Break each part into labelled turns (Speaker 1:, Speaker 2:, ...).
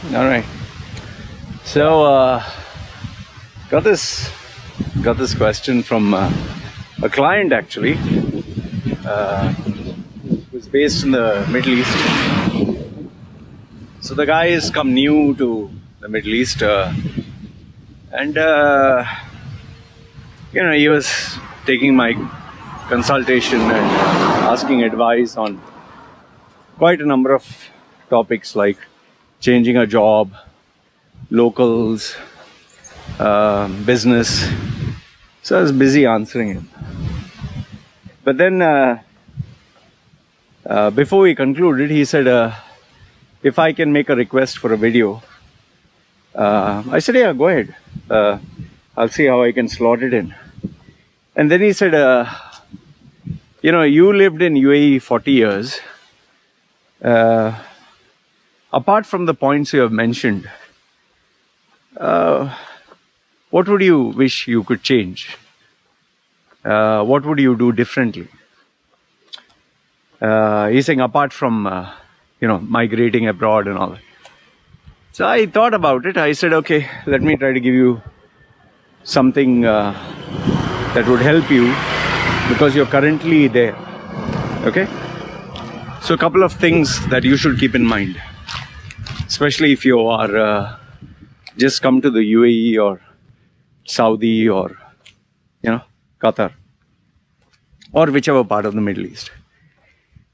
Speaker 1: All right. So got this got this question from a client actually, who's based in the Middle East. So the guy has come new to the Middle East, and he was taking my consultation and asking advice on quite a number of topics like changing a job, locals, business. So I was busy answering him. But then, before we concluded, he said, if I can make a request for a video. I said, yeah, go ahead. I'll see how I can slot it in. And then he said, you lived in UAE 40 years. Apart from the points you have mentioned, what would you wish you could change? What would you do differently? He's saying apart from, migrating abroad and all that. So I thought about it. I said, okay, let me try to give you something that would help you because you're currently there. Okay? So a couple of things that you should keep in mind, especially if you are just come to the UAE or Saudi or, Qatar or whichever part of the Middle East.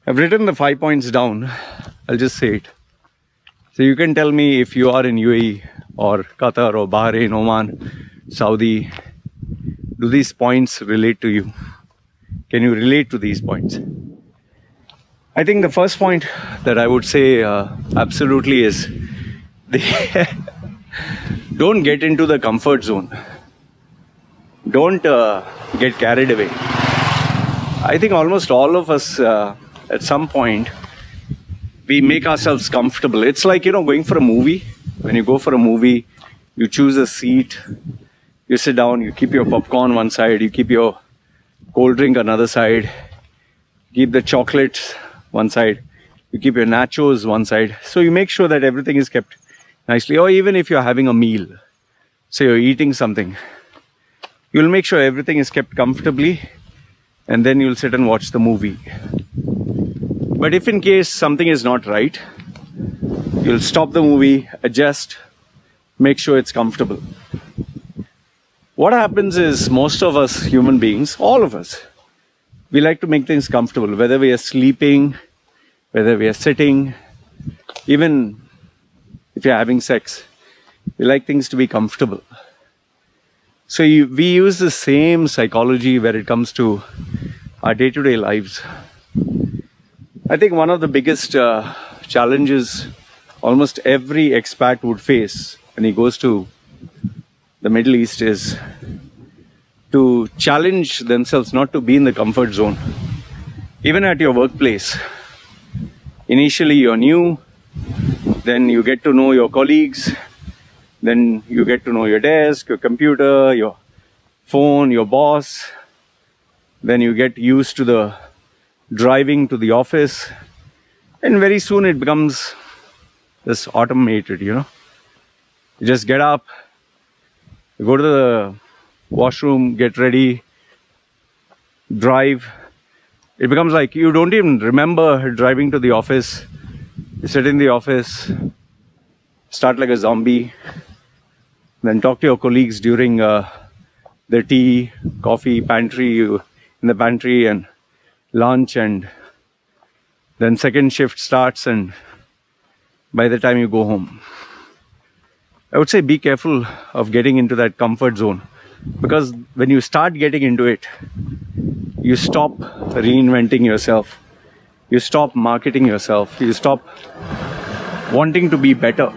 Speaker 1: I've written the 5 points down. I'll just say it. So you can tell me if you are in UAE or Qatar or Bahrain, Oman, Saudi, do these points relate to you? Can you relate to these points? I think the first point that I would say absolutely is don't get into the comfort zone. Don't get carried away. I think almost all of us at some point we make ourselves comfortable. It's like, going for a movie. When you go for a movie, you choose a seat, you sit down, you keep your popcorn one side, you keep your cold drink another side, keep the chocolates one side, you keep your nachos one side. So you make sure that everything is kept nicely. Or even if you're having a meal, say you're eating something, you'll make sure everything is kept comfortably and then you'll sit and watch the movie. But if in case something is not right, you'll stop the movie, adjust, make sure it's comfortable. What happens is most of us human beings, all of us, we like to make things comfortable, whether we are sleeping, whether we are sitting, even if you're having sex, we like things to be comfortable. So we use the same psychology where it comes to our day-to-day lives. I think one of the biggest challenges almost every expat would face when he goes to the Middle East is to challenge themselves not to be in the comfort zone. Even at your workplace, initially you're new, then you get to know your colleagues, then you get to know your desk, your computer, your phone, your boss. Then you get used to the driving to the office, and very soon it becomes this automated, You just get up, you go to the washroom, get ready, drive. It becomes like you don't even remember driving to the office. You sit in the office, start like a zombie, then talk to your colleagues during the tea, coffee, pantry, in the pantry, and lunch, and then second shift starts, and by the time you go home, I would say be careful of getting into that comfort zone, because when you start getting into it, you stop reinventing yourself, you stop marketing yourself, you stop wanting to be better.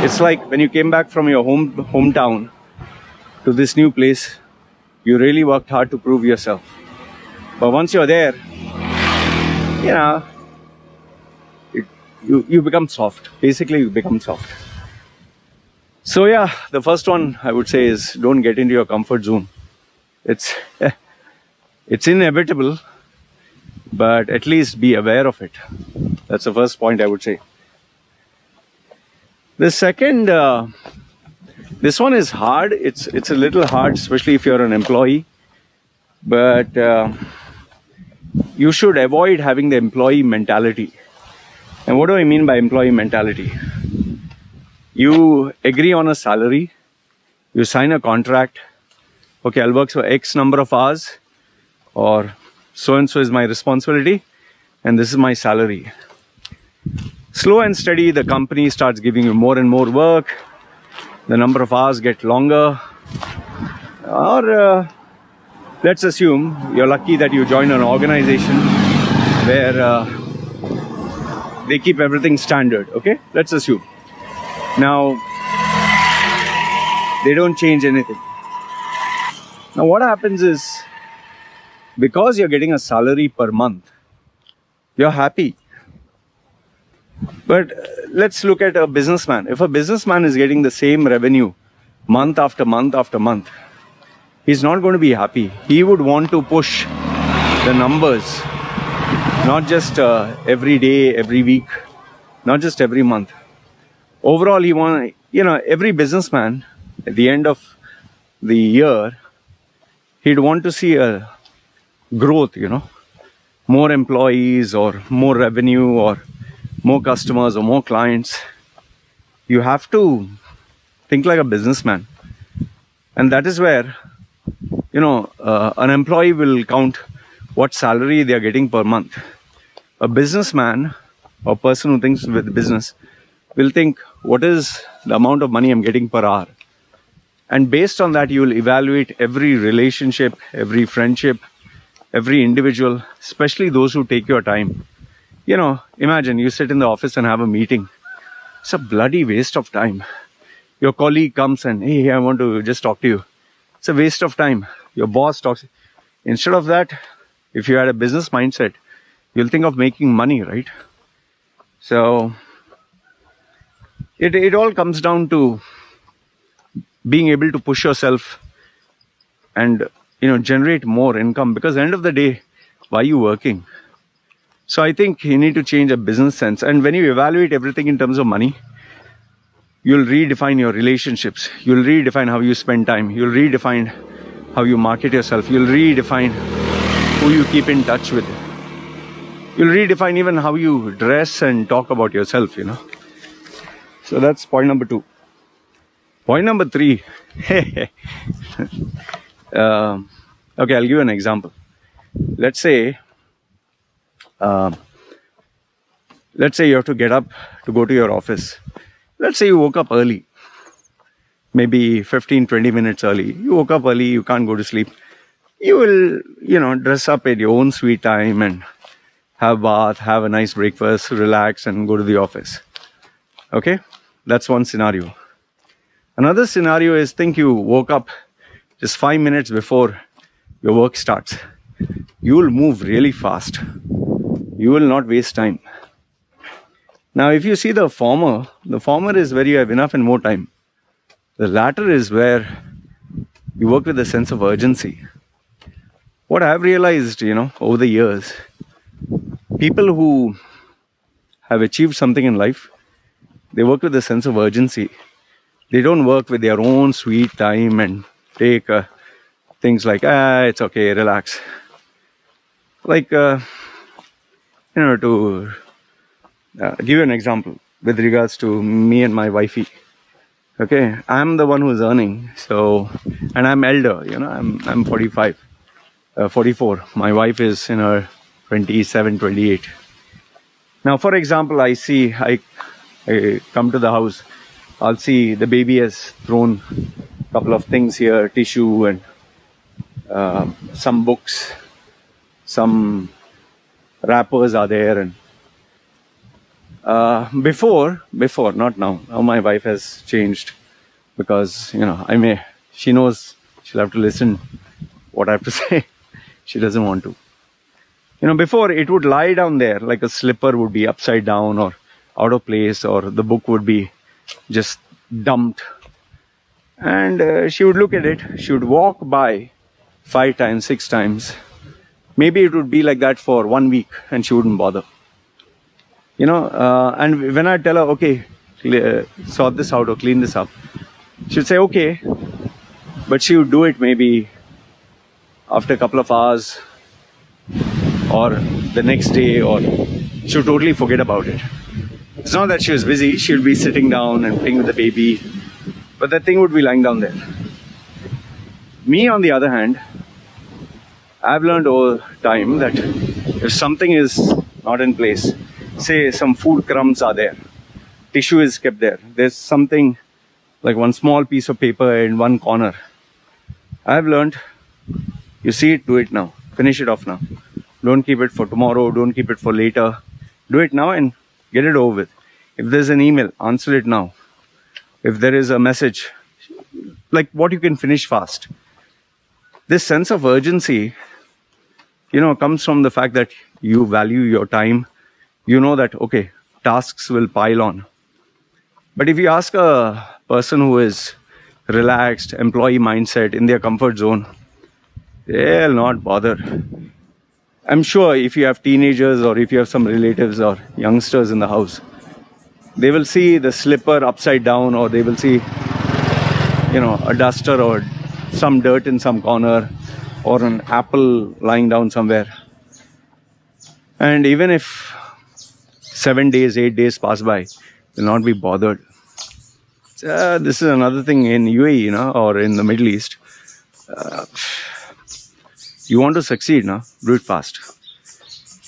Speaker 1: It's like when you came back from your hometown to this new place, you really worked hard to prove yourself. But once you're there, you become soft. Basically, you become soft. So yeah, the first one I would say is don't get into your comfort zone. It's inevitable, but at least be aware of it. That's the first point I would say. The second, this one is hard. It's a little hard, especially if you're an employee. But you should avoid having the employee mentality. And what do I mean by employee mentality? You agree on a salary, you sign a contract. Okay, I'll work for X number of hours, or so and so is my responsibility, and this is my salary. Slow and steady, the company starts giving you more and more work. The number of hours get longer. Or let's assume you're lucky that you join an organization where they keep everything standard. Okay, let's assume. Now, they don't change anything. Now what happens is, because you're getting a salary per month, you're happy. But let's look at a businessman. If a businessman is getting the same revenue month after month after month, he's not going to be happy. He would want to push the numbers, not just every day, every week, not just every month. Overall, he want, every businessman at the end of the year, he'd want to see a growth, more employees or more revenue or more customers or more clients. You have to think like a businessman. And that is where, an employee will count what salary they are getting per month. A businessman or person who thinks with business will think, what is the amount of money I'm getting per hour? And based on that, you will evaluate every relationship, every friendship, every individual, especially those who take your time. Imagine you sit in the office and have a meeting. It's a bloody waste of time. Your colleague comes and, hey, I want to just talk to you. It's a waste of time. Your boss talks. Instead of that, if you had a business mindset, you'll think of making money, right? So it all comes down to being able to push yourself and generate more income, because at the end of the day, why are you working? So I think you need to change a business sense. And when you evaluate everything in terms of money, you'll redefine your relationships, you'll redefine how you spend time, you'll redefine how you market yourself, you'll redefine who you keep in touch with, you'll redefine even how you dress and talk about yourself. So that's point number 2. Point number 3. Okay, I'll give you an example. Let's say you have to get up to go to your office. Let's say you woke up early, maybe 15-20 minutes early. You woke up early, you can't go to sleep. You will, dress up at your own sweet time and have a bath, have a nice breakfast, relax and go to the office. Okay, that's one scenario. Another scenario is, think you woke up just 5 minutes before your work starts. You will move really fast. You will not waste time. Now, if you see the former is where you have enough and more time. The latter is where you work with a sense of urgency. What I've realized, over the years, people who have achieved something in life, they work with a sense of urgency. They don't work with their own sweet time and take things like, it's okay, relax. Like, to give you an example with regards to me and my wifey. Okay, I'm the one who's earning, and I'm elder, I'm 45, 44. My wife is in her 27, 28. Now, for example, I come to the house, I'll see the baby has thrown a couple of things here, tissue and some books, some wrappers are there, and before, not now. Now my wife has changed, because she knows she'll have to listen what I have to say. She doesn't want to. Before, it would lie down there, like a slipper would be upside down or out of place, or the book would be just dumped, and she would look at it. She would walk by 5 times, 6 times. Maybe it would be like that for 1 week, and she wouldn't bother. And when I tell her, okay, sort this out or clean this up. She would say, okay, but she would do it maybe after a couple of hours or the next day, or she would totally forget about it. It's not that she was busy, she would be sitting down and playing with the baby, but that thing would be lying down there. Me, on the other hand, I've learned over time that if something is not in place, say some food crumbs are there, tissue is kept there, there's something like one small piece of paper in one corner, I've learned, you see it, do it now, finish it off now. Don't keep it for tomorrow, don't keep it for later. Do it now and get it over with. If there's an email, answer it now. If there is a message, like what you can finish fast. This sense of urgency, comes from the fact that you value your time. You know that, okay, tasks will pile on. But if you ask a person who is relaxed, employee mindset, in their comfort zone, they'll not bother. I'm sure if you have teenagers or if you have some relatives or youngsters in the house, they will see the slipper upside down, or they will see, a duster or some dirt in some corner, or an apple lying down somewhere. And even if 7 days, 8 days pass by, they'll not be bothered. This is another thing in UAE, or in the Middle East. You want to succeed, do it fast.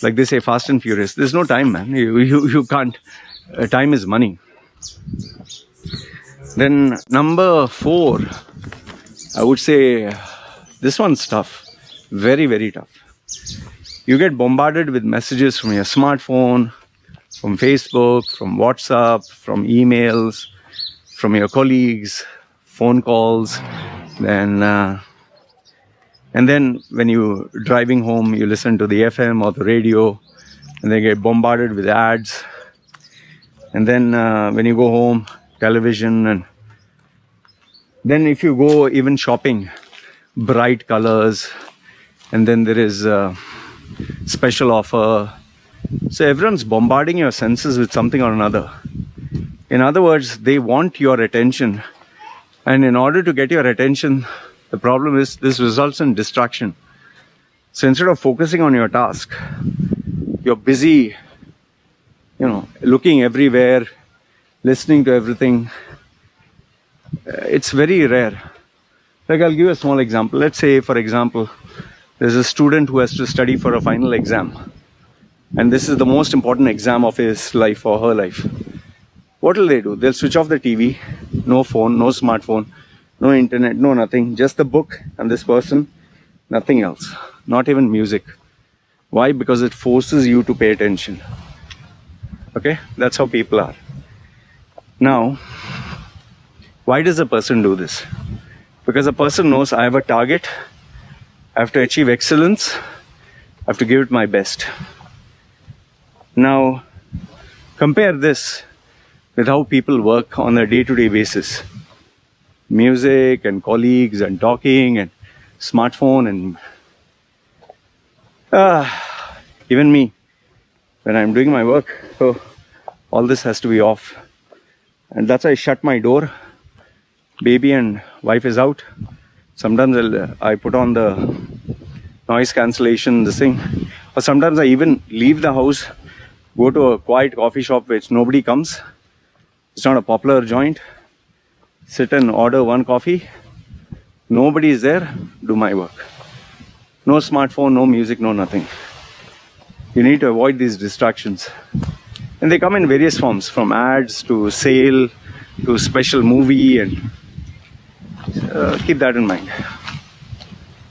Speaker 1: Like they say, fast and furious. There's no time, man. You can't. Time is money. Then number 4, I would say this one's tough. Very, very tough. You get bombarded with messages from your smartphone, from Facebook, from WhatsApp, from emails, from your colleagues, phone calls, and then when you're driving home, you listen to the FM or the radio, and they get bombarded with ads. And then when you go home, television. And then if you go even shopping, bright colors. And then there is a special offer. So everyone's bombarding your senses with something or another. In other words, they want your attention. And in order to get your attention, the problem is this results in distraction. So instead of focusing on your task, you're busy, looking everywhere, listening to everything. It's very rare. Like, I'll give you a small example. Let's say, for example, there's a student who has to study for a final exam. And this is the most important exam of his life or her life. What will they do? They'll switch off the TV, no phone, no smartphone, no internet, no nothing, just the book and this person, nothing else, not even music. Why? Because it forces you to pay attention. Okay, that's how people are. Now, why does a person do this? Because a person knows, I have a target, I have to achieve excellence, I have to give it my best. Now, compare this with how people work on a day-to-day basis. Music and colleagues and talking and smartphone and even me, when I'm doing my work, so all this has to be off. And that's why I shut my door. Baby and wife is out. Sometimes I put on the noise cancellation, this thing. Or sometimes I even leave the house, go to a quiet coffee shop which nobody comes. It's not a popular joint. Sit and order one coffee. Nobody is there. Do my work. No smartphone, no music, no nothing. You need to avoid these distractions. And they come in various forms, from ads to sale to special movie, and keep that in mind.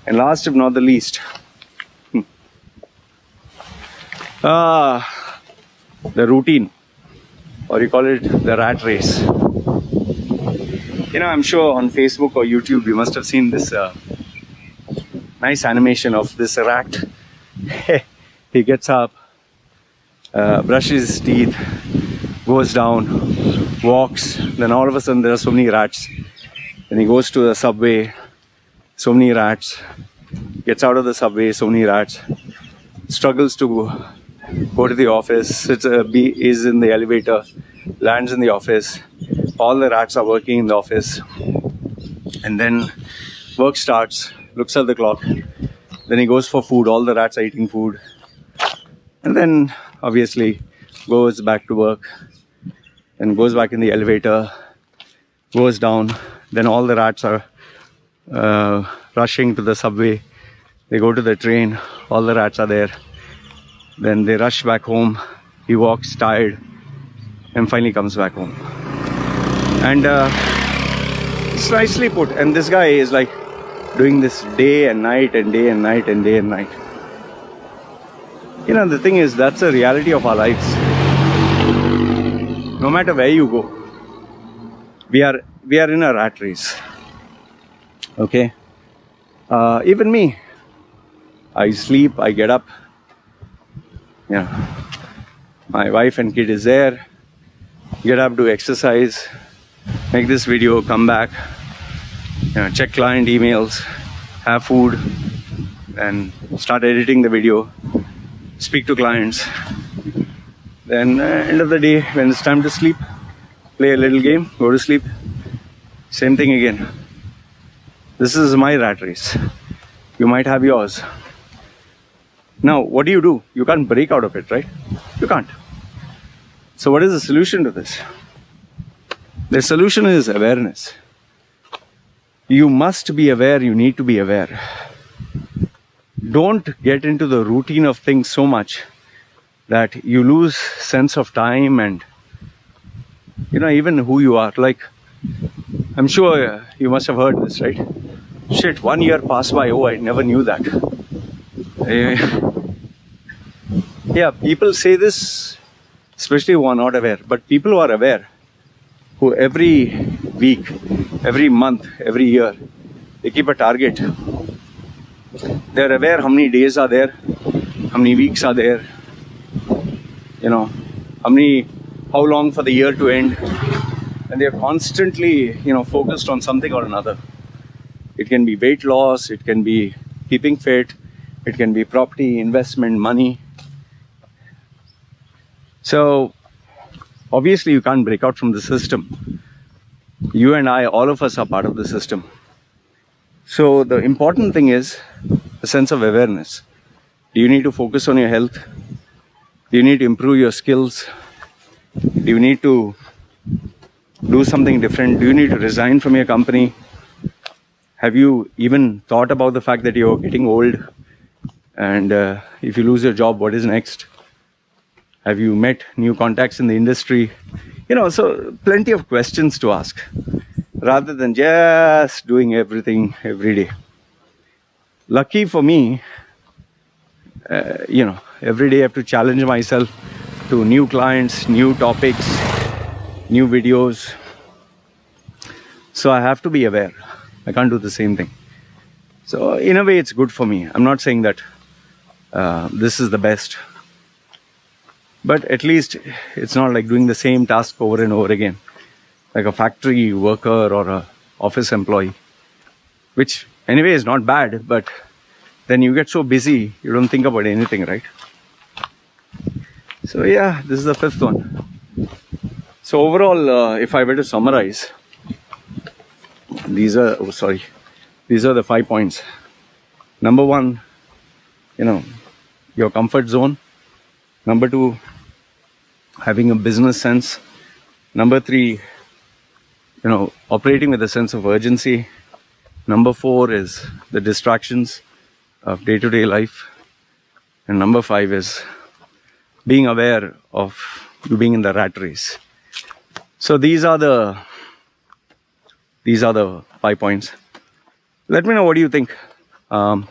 Speaker 1: And last but not the least, the routine, or you call it the rat race. I'm sure on Facebook or YouTube you must have seen this nice animation of this rat. He gets up, brushes his teeth, goes down, walks, then all of a sudden there are so many rats. Then he goes to the subway, so many rats, gets out of the subway, so many rats, struggles to go to the office, is in the elevator, lands in the office. All the rats are working in the office. And then work starts, looks at the clock. Then he goes for food. All the rats are eating food. And then obviously goes back to work. And goes back in the elevator. Goes down. Then all the rats are rushing to the subway. They go to the train. All the rats are there. Then they rush back home. He walks tired and finally comes back home. And it's nicely put. And this guy is like doing this day and night and day and night and day and night. You know, the thing is, that's the reality of our lives. No matter where you go, we are in a rat race. Okay? Even me. I sleep, I get up. Yeah. My wife and kid is there. Get up, do exercise, make this video, come back, check client emails, have food, and start editing the video, speak to clients. Then end of the day, when it's time to sleep, play a little game, go to sleep. Same thing again. This is my rat race. You might have yours. Now, what do? You can't break out of it, right? You can't. So what is the solution to this? The solution is awareness. You must be aware, you need to be aware. Don't get into the routine of things so much that you lose sense of time and, even who you are. Like, I'm sure you must have heard this, right? Shit, 1 year passed by, oh, I never knew that. Yeah, people say this, especially who are not aware. But people who are aware, who every week, every month, every year, they keep a target. They're aware how many days are there, how many weeks are there, how long for the year to end. And they're constantly, focused on something or another. It can be weight loss, it can be keeping fit, it can be property, investment, money. So, obviously you can't break out from the system. You and I, all of us are part of the system. So the important thing is a sense of awareness. Do you need to focus on your health? Do you need to improve your skills? Do you need to do something different? Do you need to resign from your company? Have you even thought about the fact that you're getting old? And if you lose your job, what is next? Have you met new contacts in the industry? So plenty of questions to ask rather than just doing everything every day. Lucky for me, every day I have to challenge myself to new clients, new topics, new videos. So I have to be aware. I can't do the same thing. So in a way, it's good for me. I'm not saying that this is the best. But at least it's not like doing the same task over and over again, like a factory worker or a office employee, which anyway is not bad, but then you get so busy, you don't think about anything, right? So yeah, this is the fifth one. So overall, if I were to summarize, these are the 5 points. Number 1, your comfort zone. Number 2, having a business sense. Number 3, operating with a sense of urgency. Number 4 is the distractions of day-to-day life. And number 5 is being aware of you being in the rat race. So these are the 5 points. Let me know, what do you think? Do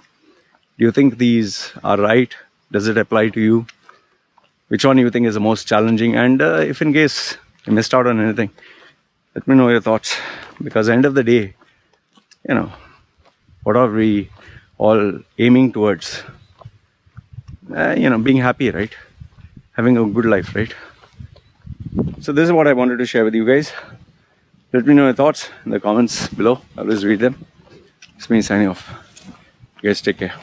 Speaker 1: you think these are right? Does it apply to you? Which one do you think is the most challenging? And if in case you missed out on anything, let me know your thoughts. Because at the end of the day, what are we all aiming towards? Being happy, right? Having a good life, right? So this is what I wanted to share with you guys. Let me know your thoughts in the comments below. I always read them. It's me signing off. You guys take care.